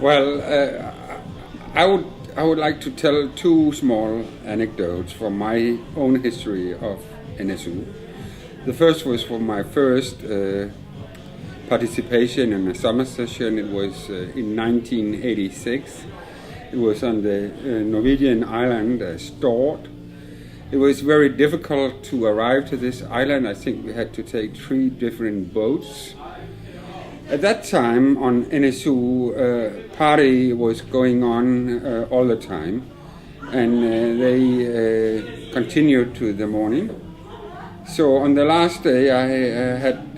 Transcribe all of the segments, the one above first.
Well, I would like to tell two small anecdotes from my own history of NSU. The first was from my first participation in a summer session. It was in 1986. It was on the Norwegian island Stord. It was very difficult to arrive to this island. I think we had to take 3 different boats. At that time on NSU, party was going on all the time, and they continued to the morning. So on the last day I had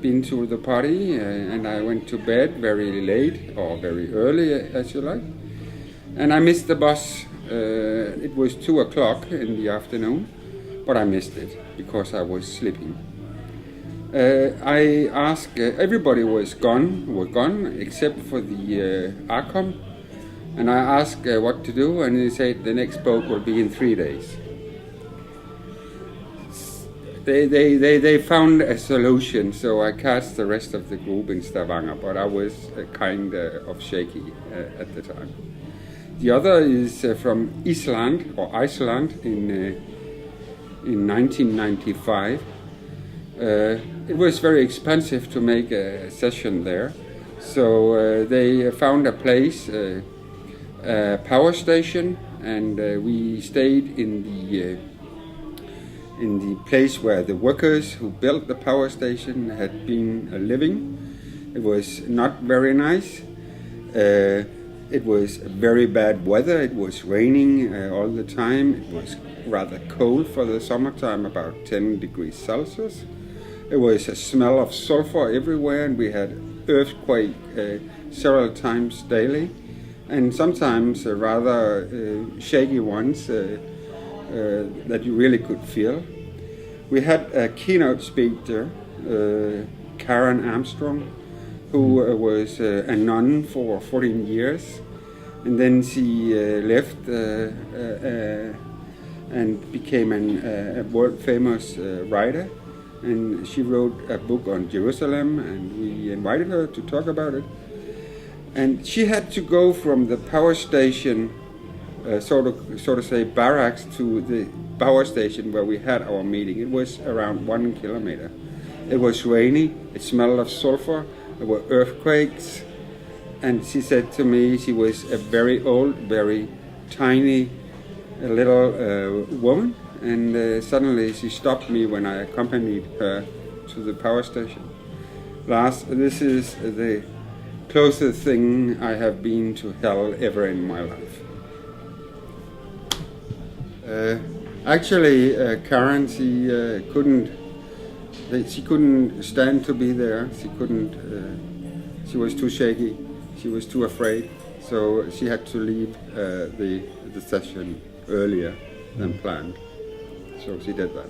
been to the party and I went to bed very late or very early as you like, and I missed the bus. It was 2 o'clock in the afternoon, but I missed it because I was sleeping. I asked, everybody were gone except for the Arcom, and I asked what to do, and they said the next boat will be in 3 days. They found a solution, so I cast the rest of the group in Stavanger, but I was kind of shaky at the time. The other is from Iceland in 1995. It was very expensive to make a session there, so they found a place, a power station, and we stayed in the place where the workers who built the power station had been living. It was not very nice. It was very bad weather. It was raining all the time. It was rather cold for the summertime, about 10 degrees Celsius. It was a smell of sulfur everywhere, and we had earthquake several times daily, and sometimes rather shaky ones that you really could feel. We had a keynote speaker, Karen Armstrong, who was a nun for 14 years, and then she left and became a world famous writer, and she wrote a book on Jerusalem, and we invited her to talk about it. And she had to go from the power station, so to say, barracks to the power station where we had our meeting. It was around 1 kilometer. It was rainy, it smelled of sulfur, there were earthquakes, and she said to me she was a very old, very tiny little woman, and suddenly she stopped me when I accompanied her to the power station. Lars, this is the closest thing I have been to hell ever in my life. Actually, Karen, she couldn't stand to be there. She couldn't. She was too shaky. She was too afraid. So she had to leave the session earlier than planned. So she did that.